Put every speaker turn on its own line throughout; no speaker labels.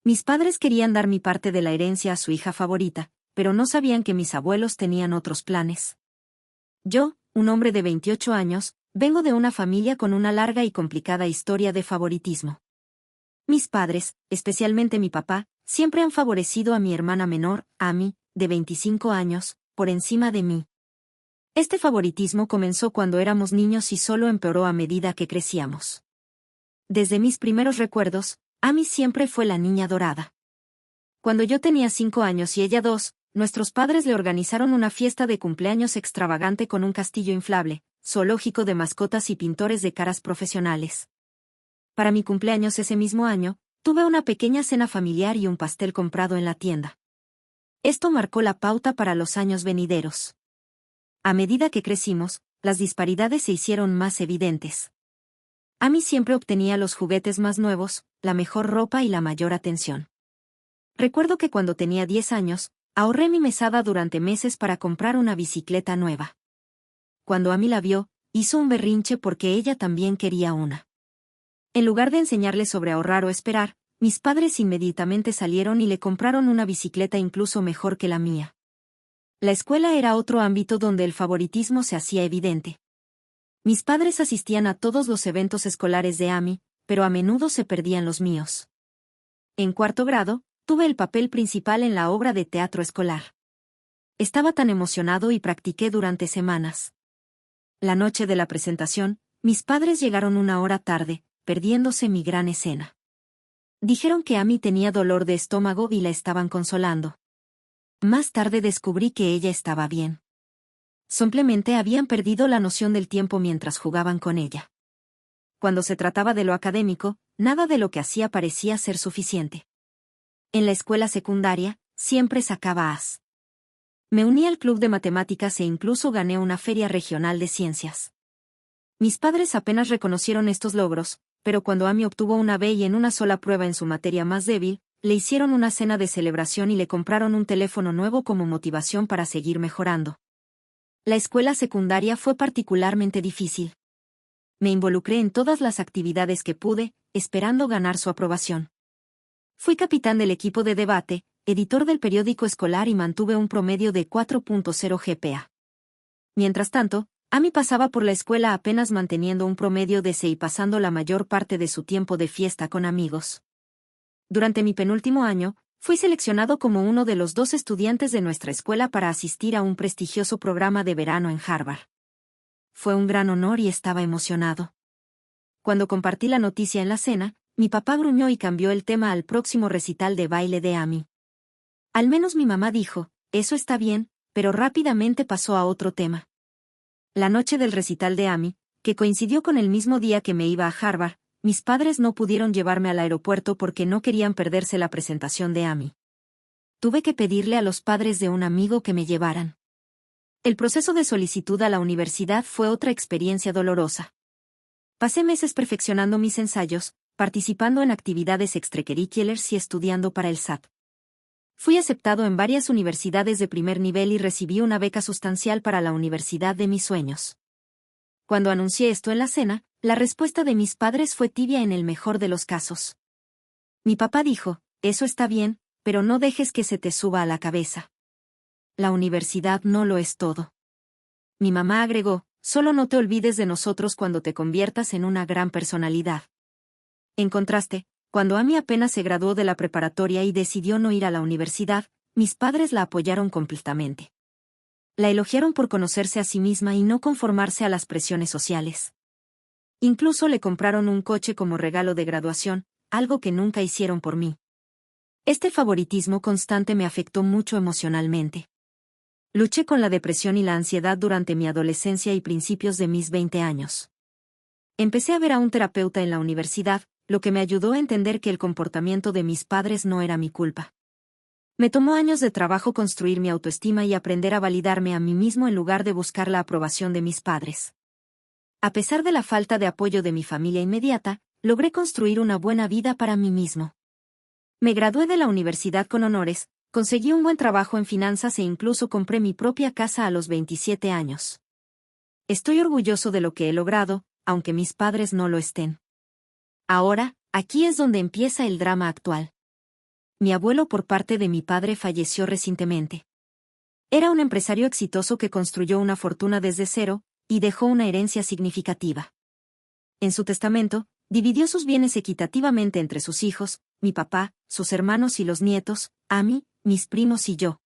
Mis padres querían dar mi parte de la herencia a su hija favorita, pero no sabían que mis abuelos tenían otros planes. Yo, un hombre de 28 años, vengo de una familia con una larga y complicada historia de favoritismo. Mis padres, especialmente mi papá, siempre han favorecido a mi hermana menor, Amy, de 25 años, por encima de mí. Este favoritismo comenzó cuando éramos niños y solo empeoró a medida que crecíamos. Desde mis primeros recuerdos, Amy siempre fue la niña dorada. Cuando yo tenía 5 años y ella 2, nuestros padres le organizaron una fiesta de cumpleaños extravagante con un castillo inflable, zoológico de mascotas y pintores de caras profesionales. Para mi cumpleaños ese mismo año, tuve una pequeña cena familiar y un pastel comprado en la tienda. Esto marcó la pauta para los años venideros. A medida que crecimos, las disparidades se hicieron más evidentes. Amy siempre obtenía los juguetes más nuevos, la mejor ropa y la mayor atención. Recuerdo que cuando tenía 10 años, ahorré mi mesada durante meses para comprar una bicicleta nueva. Cuando Amy la vio, hizo un berrinche porque ella también quería una. En lugar de enseñarle sobre ahorrar o esperar, mis padres inmediatamente salieron y le compraron una bicicleta incluso mejor que la mía. La escuela era otro ámbito donde el favoritismo se hacía evidente. Mis padres asistían a todos los eventos escolares de Amy, pero a menudo se perdían los míos. En cuarto grado, tuve el papel principal en la obra de teatro escolar. Estaba tan emocionado y practiqué durante semanas. La noche de la presentación, mis padres llegaron una hora tarde, perdiéndose mi gran escena. Dijeron que Amy tenía dolor de estómago y la estaban consolando. Más tarde descubrí que ella estaba bien. Simplemente habían perdido la noción del tiempo mientras jugaban con ella. Cuando se trataba de lo académico, nada de lo que hacía parecía ser suficiente. En la escuela secundaria, siempre sacaba As. Me uní al club de matemáticas e incluso gané una feria regional de ciencias. Mis padres apenas reconocieron estos logros, pero cuando Amy obtuvo una B y en una sola prueba en su materia más débil, le hicieron una cena de celebración y le compraron un teléfono nuevo como motivación para seguir mejorando. La escuela secundaria fue particularmente difícil. Me involucré en todas las actividades que pude, esperando ganar su aprobación. Fui capitán del equipo de debate, editor del periódico escolar y mantuve un promedio de 4.0 GPA. Mientras tanto, Amy pasaba por la escuela apenas manteniendo un promedio de C y pasando la mayor parte de su tiempo de fiesta con amigos. Durante mi penúltimo año, fui seleccionado como uno de los 2 estudiantes de nuestra escuela para asistir a un prestigioso programa de verano en Harvard. Fue un gran honor y estaba emocionado. Cuando compartí la noticia en la cena, mi papá gruñó y cambió el tema al próximo recital de baile de Amy. Al menos mi mamá dijo, eso está bien, pero rápidamente pasó a otro tema. La noche del recital de Amy, que coincidió con el mismo día que me iba a Harvard, mis padres no pudieron llevarme al aeropuerto porque no querían perderse la presentación de Amy. Tuve que pedirle a los padres de un amigo que me llevaran. El proceso de solicitud a la universidad fue otra experiencia dolorosa. Pasé meses perfeccionando mis ensayos, participando en actividades extracurriculares y estudiando para el SAT. Fui aceptado en varias universidades de primer nivel y recibí una beca sustancial para la universidad de mis sueños. Cuando anuncié esto en la cena, la respuesta de mis padres fue tibia en el mejor de los casos. Mi papá dijo, eso está bien, pero no dejes que se te suba a la cabeza. La universidad no lo es todo. Mi mamá agregó, solo no te olvides de nosotros cuando te conviertas en una gran personalidad. En contraste, cuando Amy apenas se graduó de la preparatoria y decidió no ir a la universidad, mis padres la apoyaron completamente. La elogiaron por conocerse a sí misma y no conformarse a las presiones sociales. Incluso le compraron un coche como regalo de graduación, algo que nunca hicieron por mí. Este favoritismo constante me afectó mucho emocionalmente. Luché con la depresión y la ansiedad durante mi adolescencia y principios de mis 20 años. Empecé a ver a un terapeuta en la universidad, lo que me ayudó a entender que el comportamiento de mis padres no era mi culpa. Me tomó años de trabajo construir mi autoestima y aprender a validarme a mí mismo en lugar de buscar la aprobación de mis padres. A pesar de la falta de apoyo de mi familia inmediata, logré construir una buena vida para mí mismo. Me gradué de la universidad con honores, conseguí un buen trabajo en finanzas e incluso compré mi propia casa a los 27 años. Estoy orgulloso de lo que he logrado, aunque mis padres no lo estén. Ahora, aquí es donde empieza el drama actual. mi abuelo por parte de mi padre falleció recientemente. Era un empresario exitoso que construyó una fortuna desde cero, y dejó una herencia significativa. En su testamento, dividió sus bienes equitativamente entre sus hijos, mi papá, sus hermanos y los nietos, a mí, mis primos y yo.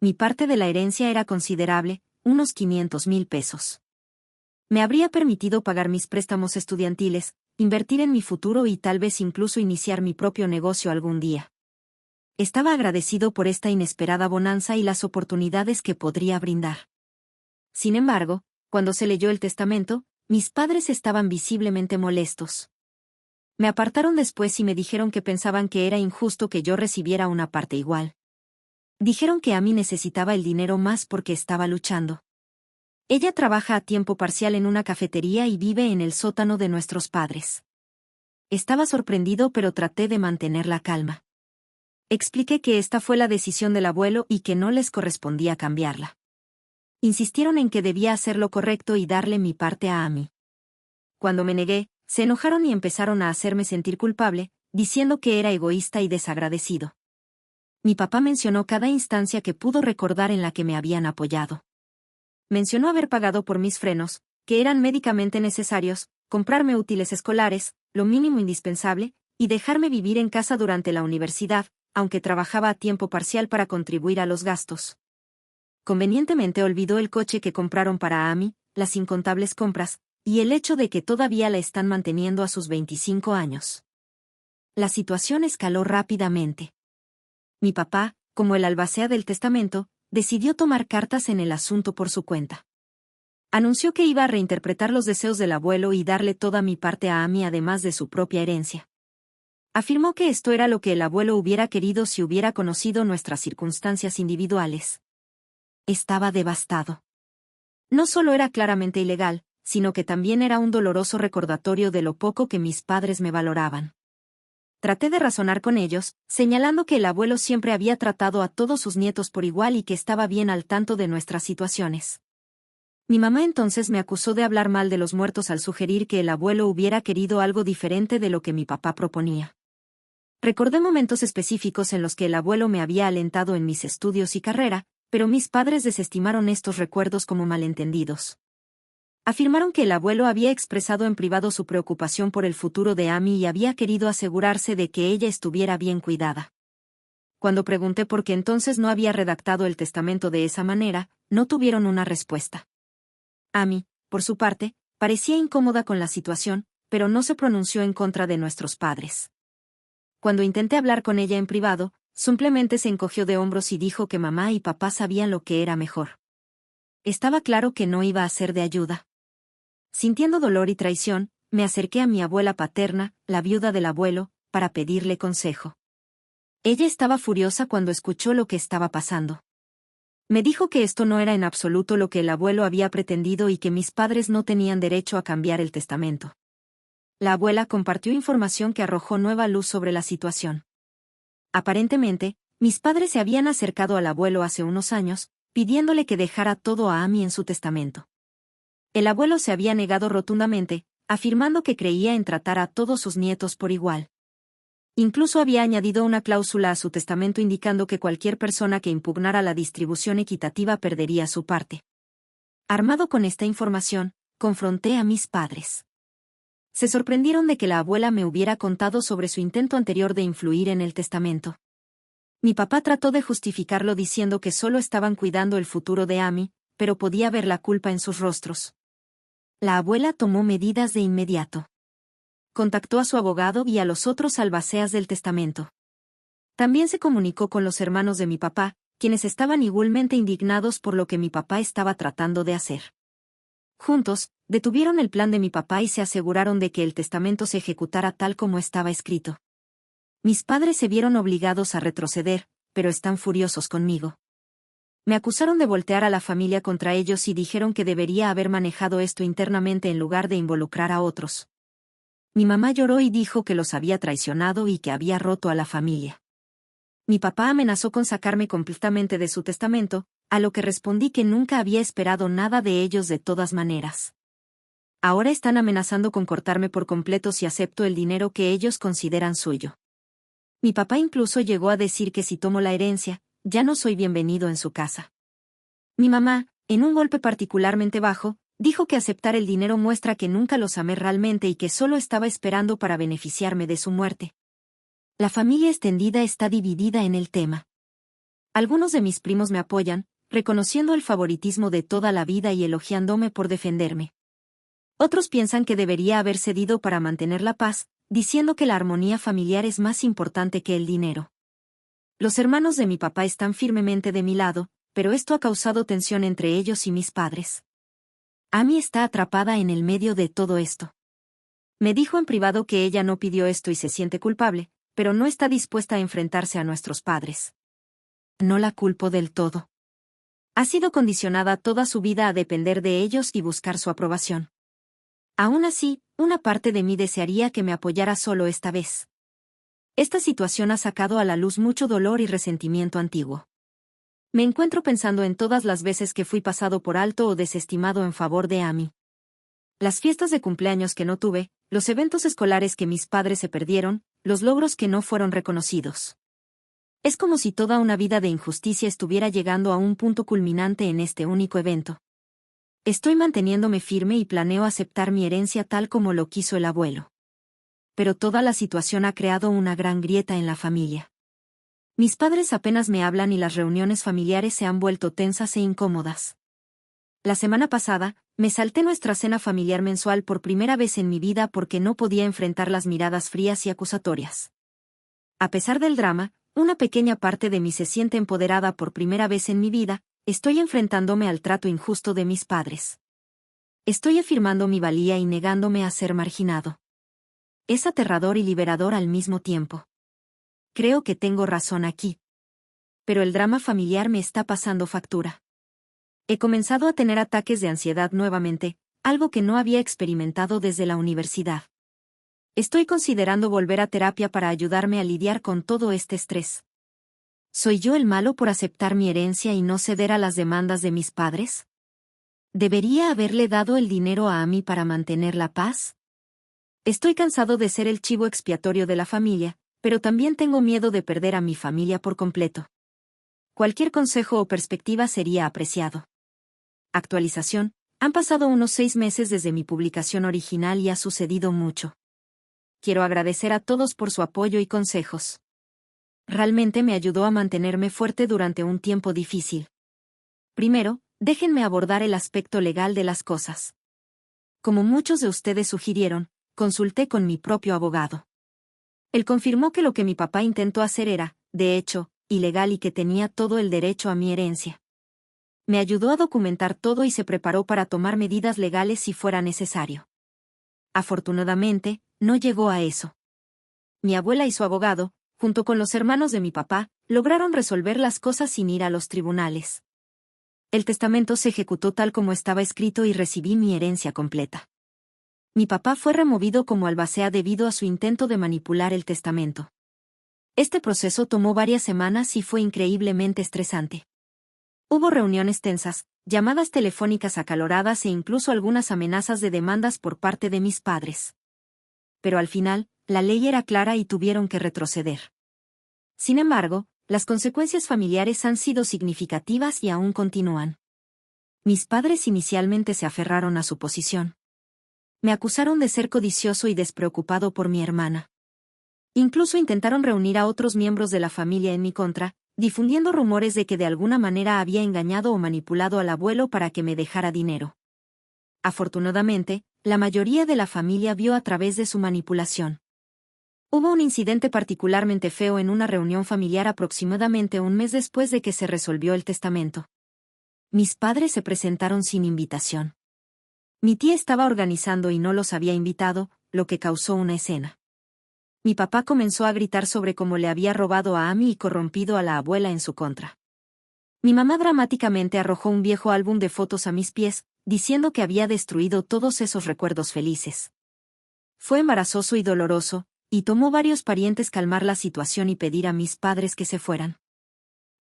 Mi parte de la herencia era considerable, unos 500,000 pesos. Me habría permitido pagar mis préstamos estudiantiles, invertir en mi futuro y tal vez incluso iniciar mi propio negocio algún día. Estaba agradecido por esta inesperada bonanza y las oportunidades que podría brindar. Sin embargo, cuando se leyó el testamento, mis padres estaban visiblemente molestos. Me apartaron después y me dijeron que pensaban que era injusto que yo recibiera una parte igual. Dijeron que Amy necesitaba el dinero más porque estaba luchando. Ella trabaja a tiempo parcial en una cafetería y vive en el sótano de nuestros padres. Estaba sorprendido, pero traté de mantener la calma. Expliqué que esta fue la decisión del abuelo y que no les correspondía cambiarla. Insistieron en que debía hacer lo correcto y darle mi parte a Amy. Cuando me negué, se enojaron y empezaron a hacerme sentir culpable, diciendo que era egoísta y desagradecido. Mi papá mencionó cada instancia que pudo recordar en la que me habían apoyado. Mencionó haber pagado por mis frenos, que eran médicamente necesarios, comprarme útiles escolares, lo mínimo indispensable, y dejarme vivir en casa durante la universidad, aunque trabajaba a tiempo parcial para contribuir a los gastos. Convenientemente olvidó el coche que compraron para Amy, las incontables compras, y el hecho de que todavía la están manteniendo a sus 25 años. La situación escaló rápidamente. Mi papá, como el albacea del testamento, decidió tomar cartas en el asunto por su cuenta. Anunció que iba a reinterpretar los deseos del abuelo y darle toda mi parte a Amy además de su propia herencia. Afirmó que esto era lo que el abuelo hubiera querido si hubiera conocido nuestras circunstancias individuales. Estaba devastado. No solo era claramente ilegal, sino que también era un doloroso recordatorio de lo poco que mis padres me valoraban. Traté de razonar con ellos, señalando que el abuelo siempre había tratado a todos sus nietos por igual y que estaba bien al tanto de nuestras situaciones. Mi mamá entonces me acusó de hablar mal de los muertos al sugerir que el abuelo hubiera querido algo diferente de lo que mi papá proponía. Recordé momentos específicos en los que el abuelo me había alentado en mis estudios y carrera, pero mis padres desestimaron estos recuerdos como malentendidos. Afirmaron que el abuelo había expresado en privado su preocupación por el futuro de Amy y había querido asegurarse de que ella estuviera bien cuidada. Cuando pregunté por qué entonces no había redactado el testamento de esa manera, no tuvieron una respuesta. Amy, por su parte, parecía incómoda con la situación, pero no se pronunció en contra de nuestros padres. Cuando intenté hablar con ella en privado, simplemente se encogió de hombros y dijo que mamá y papá sabían lo que era mejor. Estaba claro que no iba a ser de ayuda. Sintiendo dolor y traición, me acerqué a mi abuela paterna, la viuda del abuelo, para pedirle consejo. Ella estaba furiosa cuando escuchó lo que estaba pasando. Me dijo que esto no era en absoluto lo que el abuelo había pretendido y que mis padres no tenían derecho a cambiar el testamento. La abuela compartió información que arrojó nueva luz sobre la situación. Aparentemente, mis padres se habían acercado al abuelo hace unos años, pidiéndole que dejara todo a Amy en su testamento. El abuelo se había negado rotundamente, afirmando que creía en tratar a todos sus nietos por igual. Incluso había añadido una cláusula a su testamento indicando que cualquier persona que impugnara la distribución equitativa perdería su parte. Armado con esta información, confronté a mis padres. Se sorprendieron de que la abuela me hubiera contado sobre su intento anterior de influir en el testamento. Mi papá trató de justificarlo diciendo que solo estaban cuidando el futuro de Amy, pero podía ver la culpa en sus rostros. La abuela tomó medidas de inmediato. Contactó a su abogado y a los otros albaceas del testamento. También se comunicó con los hermanos de mi papá, quienes estaban igualmente indignados por lo que mi papá estaba tratando de hacer. Juntos, detuvieron el plan de mi papá y se aseguraron de que el testamento se ejecutara tal como estaba escrito. Mis padres se vieron obligados a retroceder, pero están furiosos conmigo. Me acusaron de voltear a la familia contra ellos y dijeron que debería haber manejado esto internamente en lugar de involucrar a otros. Mi mamá lloró y dijo que los había traicionado y que había roto a la familia. Mi papá amenazó con sacarme completamente de su testamento, a lo que respondí que nunca había esperado nada de ellos de todas maneras. Ahora están amenazando con cortarme por completo si acepto el dinero que ellos consideran suyo. Mi papá incluso llegó a decir que si tomo la herencia, ya no soy bienvenido en su casa. Mi mamá, en un golpe particularmente bajo, dijo que aceptar el dinero muestra que nunca los amé realmente y que solo estaba esperando para beneficiarme de su muerte. La familia extendida está dividida en el tema. Algunos de mis primos me apoyan, reconociendo el favoritismo de toda la vida y elogiándome por defenderme. Otros piensan que debería haber cedido para mantener la paz, diciendo que la armonía familiar es más importante que el dinero. Los hermanos de mi papá están firmemente de mi lado, pero esto ha causado tensión entre ellos y mis padres. Amy está atrapada en el medio de todo esto. Me dijo en privado que ella no pidió esto y se siente culpable, pero no está dispuesta a enfrentarse a nuestros padres. No la culpo del todo. Ha sido condicionada toda su vida a depender de ellos y buscar su aprobación. Aún así, una parte de mí desearía que me apoyara solo esta vez. Esta situación ha sacado a la luz mucho dolor y resentimiento antiguo. Me encuentro pensando en todas las veces que fui pasado por alto o desestimado en favor de Amy. Las fiestas de cumpleaños que no tuve, los eventos escolares que mis padres se perdieron, los logros que no fueron reconocidos. Es como si toda una vida de injusticia estuviera llegando a un punto culminante en este único evento. Estoy manteniéndome firme y planeo aceptar mi herencia tal como lo quiso el abuelo. Pero toda la situación ha creado una gran grieta en la familia. Mis padres apenas me hablan y las reuniones familiares se han vuelto tensas e incómodas. La semana pasada, me salté nuestra cena familiar mensual por primera vez en mi vida porque no podía enfrentar las miradas frías y acusatorias. A pesar del drama, una pequeña parte de mí se siente empoderada por primera vez en mi vida. Estoy enfrentándome al trato injusto de mis padres. Estoy afirmando mi valía y negándome a ser marginado. Es aterrador y liberador al mismo tiempo. Creo que tengo razón aquí. Pero el drama familiar me está pasando factura. He comenzado a tener ataques de ansiedad nuevamente, algo que no había experimentado desde la universidad. Estoy considerando volver a terapia para ayudarme a lidiar con todo este estrés. ¿Soy yo el malo por aceptar mi herencia y no ceder a las demandas de mis padres? ¿Debería haberle dado el dinero a Amy para mantener la paz? Estoy cansado de ser el chivo expiatorio de la familia, pero también tengo miedo de perder a mi familia por completo. Cualquier consejo o perspectiva sería apreciado. Actualización: han pasado unos 6 meses desde mi publicación original y ha sucedido mucho. Quiero agradecer a todos por su apoyo y consejos. Realmente me ayudó a mantenerme fuerte durante un tiempo difícil. Primero, déjenme abordar el aspecto legal de las cosas. Como muchos de ustedes sugirieron, consulté con mi propio abogado. Él confirmó que lo que mi papá intentó hacer era, de hecho, ilegal y que tenía todo el derecho a mi herencia. Me ayudó a documentar todo y se preparó para tomar medidas legales si fuera necesario. Afortunadamente, no llegó a eso. Mi abuela y su abogado, junto con los hermanos de mi papá, lograron resolver las cosas sin ir a los tribunales. El testamento se ejecutó tal como estaba escrito y recibí mi herencia completa. Mi papá fue removido como albacea debido a su intento de manipular el testamento. Este proceso tomó varias semanas y fue increíblemente estresante. Hubo reuniones tensas, llamadas telefónicas acaloradas e incluso algunas amenazas de demandas por parte de mis padres. Pero al final, la ley era clara y tuvieron que retroceder. Sin embargo, las consecuencias familiares han sido significativas y aún continúan. Mis padres inicialmente se aferraron a su posición. Me acusaron de ser codicioso y despreocupado por mi hermana. Incluso intentaron reunir a otros miembros de la familia en mi contra, difundiendo rumores de que de alguna manera había engañado o manipulado al abuelo para que me dejara dinero. Afortunadamente, la mayoría de la familia vio a través de su manipulación. Hubo un incidente particularmente feo en una reunión familiar aproximadamente un mes después de que se resolvió el testamento. Mis padres se presentaron sin invitación. Mi tía estaba organizando y no los había invitado, lo que causó una escena. Mi papá comenzó a gritar sobre cómo le había robado a Amy y corrompido a la abuela en su contra. Mi mamá dramáticamente arrojó un viejo álbum de fotos a mis pies, diciendo que había destruido todos esos recuerdos felices. Fue embarazoso y doloroso, y tomó varios parientes calmar la situación y pedir a mis padres que se fueran.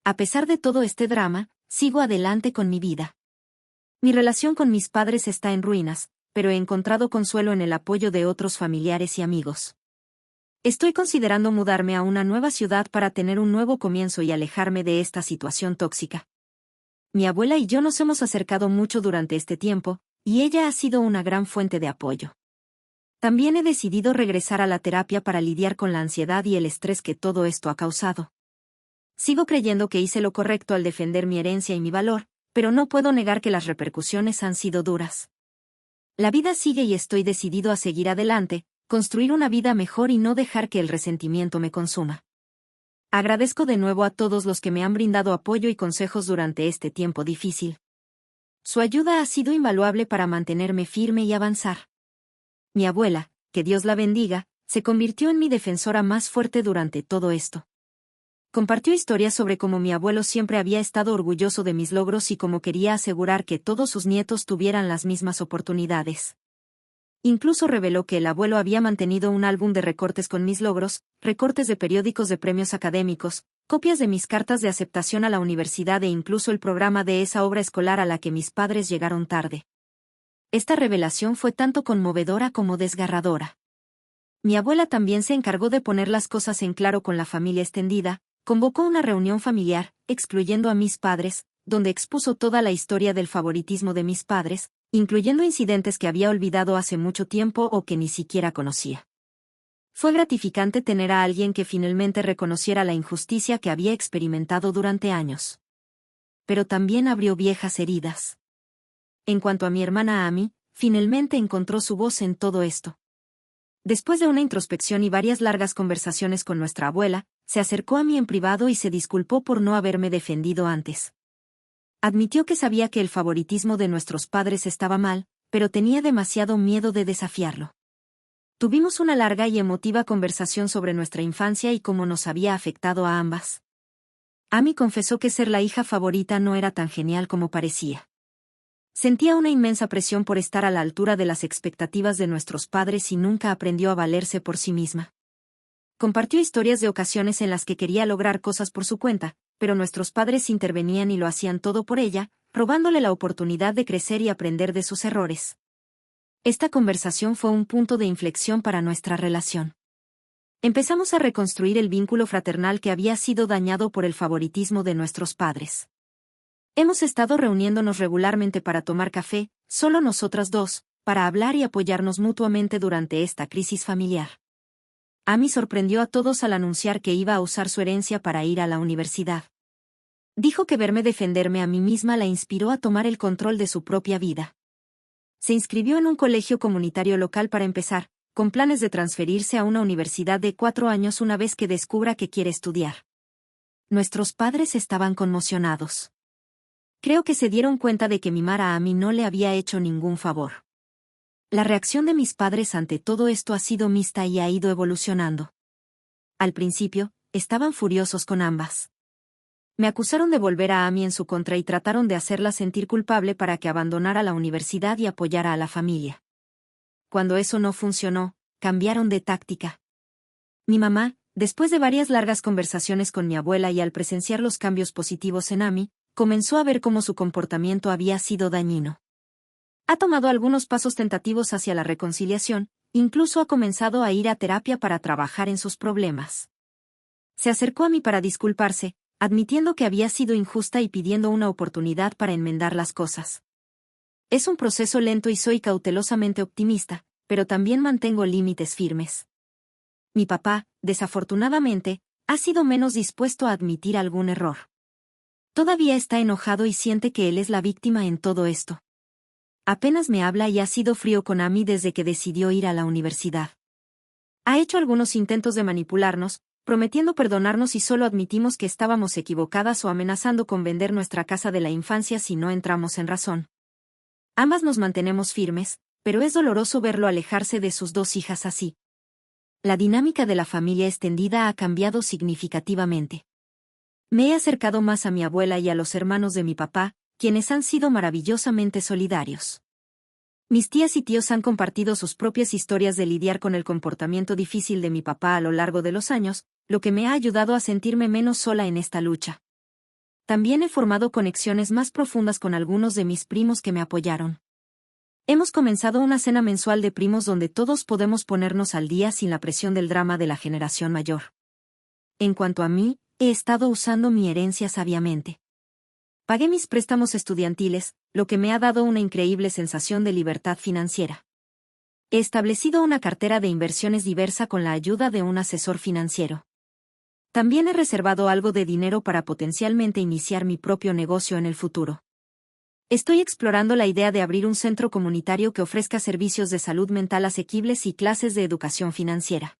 A pesar de todo este drama, sigo adelante con mi vida. Mi relación con mis padres está en ruinas, pero he encontrado consuelo en el apoyo de otros familiares y amigos. Estoy considerando mudarme a una nueva ciudad para tener un nuevo comienzo y alejarme de esta situación tóxica. Mi abuela y yo nos hemos acercado mucho durante este tiempo, y ella ha sido una gran fuente de apoyo. También he decidido regresar a la terapia para lidiar con la ansiedad y el estrés que todo esto ha causado. Sigo creyendo que hice lo correcto al defender mi herencia y mi valor, pero no puedo negar que las repercusiones han sido duras. La vida sigue y estoy decidido a seguir adelante, construir una vida mejor y no dejar que el resentimiento me consuma. Agradezco de nuevo a todos los que me han brindado apoyo y consejos durante este tiempo difícil. Su ayuda ha sido invaluable para mantenerme firme y avanzar. Mi abuela, que Dios la bendiga, se convirtió en mi defensora más fuerte durante todo esto. Compartió historias sobre cómo mi abuelo siempre había estado orgulloso de mis logros y cómo quería asegurar que todos sus nietos tuvieran las mismas oportunidades. Incluso reveló que el abuelo había mantenido un álbum de recortes con mis logros, recortes de periódicos de premios académicos, copias de mis cartas de aceptación a la universidad e incluso el programa de esa obra escolar a la que mis padres llegaron tarde. Esta revelación fue tanto conmovedora como desgarradora. Mi abuela también se encargó de poner las cosas en claro con la familia extendida, convocó una reunión familiar, excluyendo a mis padres, donde expuso toda la historia del favoritismo de mis padres, incluyendo incidentes que había olvidado hace mucho tiempo o que ni siquiera conocía. Fue gratificante tener a alguien que finalmente reconociera la injusticia que había experimentado durante años. Pero también abrió viejas heridas. En cuanto a mi hermana Amy, finalmente encontró su voz en todo esto. Después de una introspección y varias largas conversaciones con nuestra abuela, se acercó a mí en privado y se disculpó por no haberme defendido antes. Admitió que sabía que el favoritismo de nuestros padres estaba mal, pero tenía demasiado miedo de desafiarlo. Tuvimos una larga y emotiva conversación sobre nuestra infancia y cómo nos había afectado a ambas. Amy confesó que ser la hija favorita no era tan genial como parecía. Sentía una inmensa presión por estar a la altura de las expectativas de nuestros padres y nunca aprendió a valerse por sí misma. Compartió historias de ocasiones en las que quería lograr cosas por su cuenta, pero nuestros padres intervenían y lo hacían todo por ella, robándole la oportunidad de crecer y aprender de sus errores. Esta conversación fue un punto de inflexión para nuestra relación. Empezamos a reconstruir el vínculo fraternal que había sido dañado por el favoritismo de nuestros padres. Hemos estado reuniéndonos regularmente para tomar café, solo nosotras dos, para hablar y apoyarnos mutuamente durante esta crisis familiar. Amy sorprendió a todos al anunciar que iba a usar su herencia para ir a la universidad. Dijo que verme defenderme a mí misma la inspiró a tomar el control de su propia vida. Se inscribió en un colegio comunitario local para empezar, con planes de transferirse a una universidad de 4 años una vez que descubra que quiere estudiar. Nuestros padres estaban conmocionados. Creo que se dieron cuenta de que mimar a Amy no le había hecho ningún favor. La reacción de mis padres ante todo esto ha sido mixta y ha ido evolucionando. Al principio, estaban furiosos con ambas. Me acusaron de volver a Amy en su contra y trataron de hacerla sentir culpable para que abandonara la universidad y apoyara a la familia. Cuando eso no funcionó, cambiaron de táctica. Mi mamá, después de varias largas conversaciones con mi abuela y al presenciar los cambios positivos en Amy, comenzó a ver cómo su comportamiento había sido dañino. Ha tomado algunos pasos tentativos hacia la reconciliación, incluso ha comenzado a ir a terapia para trabajar en sus problemas. Se acercó a mí para disculparse, admitiendo que había sido injusta y pidiendo una oportunidad para enmendar las cosas. Es un proceso lento y soy cautelosamente optimista, pero también mantengo límites firmes. Mi papá, desafortunadamente, ha sido menos dispuesto a admitir algún error. Todavía está enojado y siente que él es la víctima en todo esto. Apenas me habla y ha sido frío con Amy desde que decidió ir a la universidad. Ha hecho algunos intentos de manipularnos, prometiendo perdonarnos si solo admitimos que estábamos equivocadas o amenazando con vender nuestra casa de la infancia si no entramos en razón. Ambas nos mantenemos firmes, pero es doloroso verlo alejarse de sus 2 hijas así. La dinámica de la familia extendida ha cambiado significativamente. Me he acercado más a mi abuela y a los hermanos de mi papá, quienes han sido maravillosamente solidarios. Mis tías y tíos han compartido sus propias historias de lidiar con el comportamiento difícil de mi papá a lo largo de los años, lo que me ha ayudado a sentirme menos sola en esta lucha. También he formado conexiones más profundas con algunos de mis primos que me apoyaron. Hemos comenzado una cena mensual de primos donde todos podemos ponernos al día sin la presión del drama de la generación mayor. En cuanto a mí, he estado usando mi herencia sabiamente. Pagué mis préstamos estudiantiles, lo que me ha dado una increíble sensación de libertad financiera. He establecido una cartera de inversiones diversa con la ayuda de un asesor financiero. También he reservado algo de dinero para potencialmente iniciar mi propio negocio en el futuro. Estoy explorando la idea de abrir un centro comunitario que ofrezca servicios de salud mental asequibles y clases de educación financiera.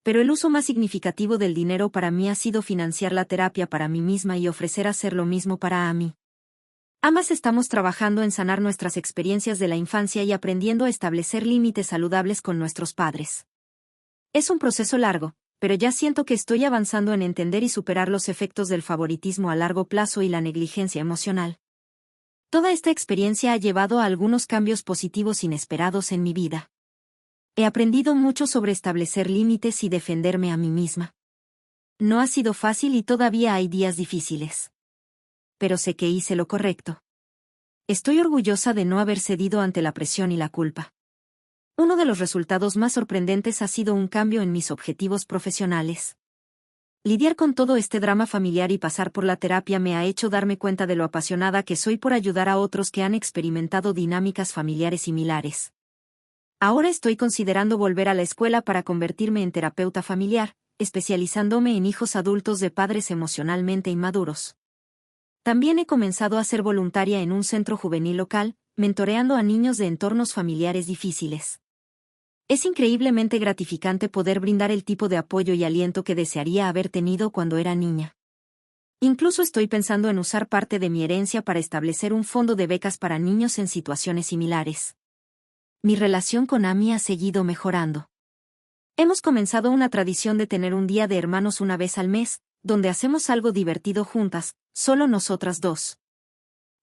Pero el uso más significativo del dinero para mí ha sido financiar la terapia para mí misma y ofrecer hacer lo mismo para Amy. Ambas estamos trabajando en sanar nuestras experiencias de la infancia y aprendiendo a establecer límites saludables con nuestros padres. Es un proceso largo, pero ya siento que estoy avanzando en entender y superar los efectos del favoritismo a largo plazo y la negligencia emocional. Toda esta experiencia ha llevado a algunos cambios positivos inesperados en mi vida. He aprendido mucho sobre establecer límites y defenderme a mí misma. No ha sido fácil y todavía hay días difíciles. Pero sé que hice lo correcto. Estoy orgullosa de no haber cedido ante la presión y la culpa. Uno de los resultados más sorprendentes ha sido un cambio en mis objetivos profesionales. Lidiar con todo este drama familiar y pasar por la terapia me ha hecho darme cuenta de lo apasionada que soy por ayudar a otros que han experimentado dinámicas familiares similares. Ahora estoy considerando volver a la escuela para convertirme en terapeuta familiar, especializándome en hijos adultos de padres emocionalmente inmaduros. También he comenzado a ser voluntaria en un centro juvenil local, mentoreando a niños de entornos familiares difíciles. Es increíblemente gratificante poder brindar el tipo de apoyo y aliento que desearía haber tenido cuando era niña. Incluso estoy pensando en usar parte de mi herencia para establecer un fondo de becas para niños en situaciones similares. Mi relación con Amy ha seguido mejorando. Hemos comenzado una tradición de tener un día de hermanos una vez al mes, donde hacemos algo divertido juntas, solo nosotras dos.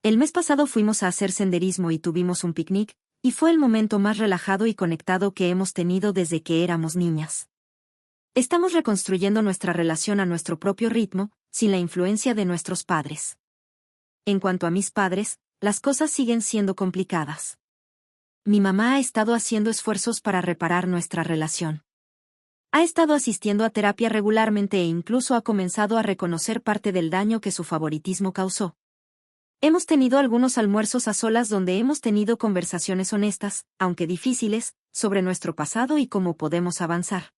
El mes pasado fuimos a hacer senderismo y tuvimos un picnic, y fue el momento más relajado y conectado que hemos tenido desde que éramos niñas. Estamos reconstruyendo nuestra relación a nuestro propio ritmo, sin la influencia de nuestros padres. En cuanto a mis padres, las cosas siguen siendo complicadas. Mi mamá ha estado haciendo esfuerzos para reparar nuestra relación. Ha estado asistiendo a terapia regularmente e incluso ha comenzado a reconocer parte del daño que su favoritismo causó. Hemos tenido algunos almuerzos a solas donde hemos tenido conversaciones honestas, aunque difíciles, sobre nuestro pasado y cómo podemos avanzar.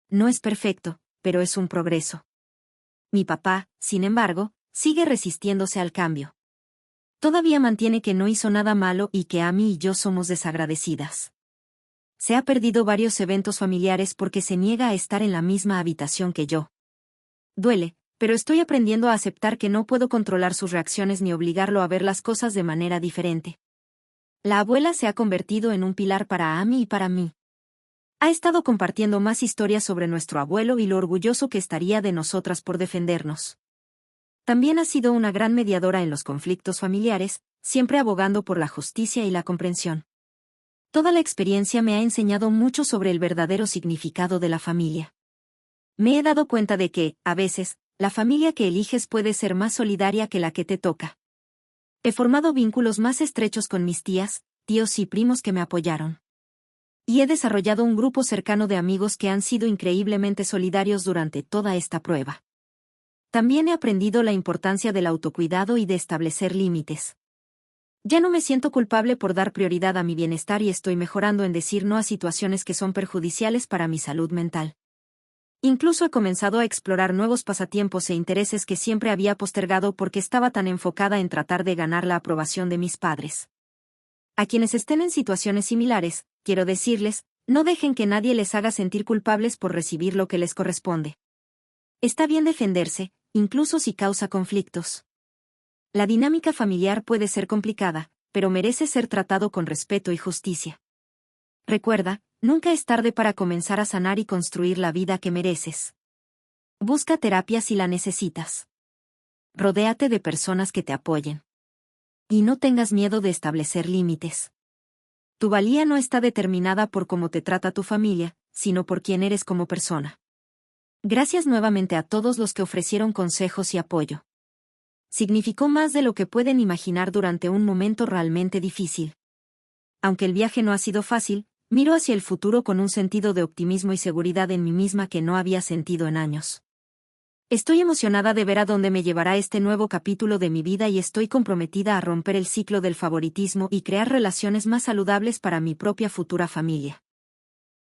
No es perfecto, pero es un progreso. Mi papá, sin embargo, sigue resistiéndose al cambio. Todavía mantiene que no hizo nada malo y que Amy y yo somos desagradecidas. Se ha perdido varios eventos familiares porque se niega a estar en la misma habitación que yo. Duele, pero estoy aprendiendo a aceptar que no puedo controlar sus reacciones ni obligarlo a ver las cosas de manera diferente. La abuela se ha convertido en un pilar para Amy y para mí. Ha estado compartiendo más historias sobre nuestro abuelo y lo orgulloso que estaría de nosotras por defendernos. También ha sido una gran mediadora en los conflictos familiares, siempre abogando por la justicia y la comprensión. Toda la experiencia me ha enseñado mucho sobre el verdadero significado de la familia. Me he dado cuenta de que, a veces, la familia que eliges puede ser más solidaria que la que te toca. He formado vínculos más estrechos con mis tías, tíos y primos que me apoyaron. Y he desarrollado un grupo cercano de amigos que han sido increíblemente solidarios durante toda esta prueba. También he aprendido la importancia del autocuidado y de establecer límites. Ya no me siento culpable por dar prioridad a mi bienestar y estoy mejorando en decir no a situaciones que son perjudiciales para mi salud mental. Incluso he comenzado a explorar nuevos pasatiempos e intereses que siempre había postergado porque estaba tan enfocada en tratar de ganar la aprobación de mis padres. A quienes estén en situaciones similares, quiero decirles, no dejen que nadie les haga sentir culpables por recibir lo que les corresponde. Está bien defenderse, incluso si causa conflictos. La dinámica familiar puede ser complicada, pero merece ser tratado con respeto y justicia. Recuerda, nunca es tarde para comenzar a sanar y construir la vida que mereces. Busca terapia si la necesitas. Rodéate de personas que te apoyen. Y no tengas miedo de establecer límites. Tu valía no está determinada por cómo te trata tu familia, sino por quién eres como persona. Gracias nuevamente a todos los que ofrecieron consejos y apoyo. Significó más de lo que pueden imaginar durante un momento realmente difícil. Aunque el viaje no ha sido fácil, miro hacia el futuro con un sentido de optimismo y seguridad en mí misma que no había sentido en años. Estoy emocionada de ver a dónde me llevará este nuevo capítulo de mi vida y estoy comprometida a romper el ciclo del favoritismo y crear relaciones más saludables para mi propia futura familia.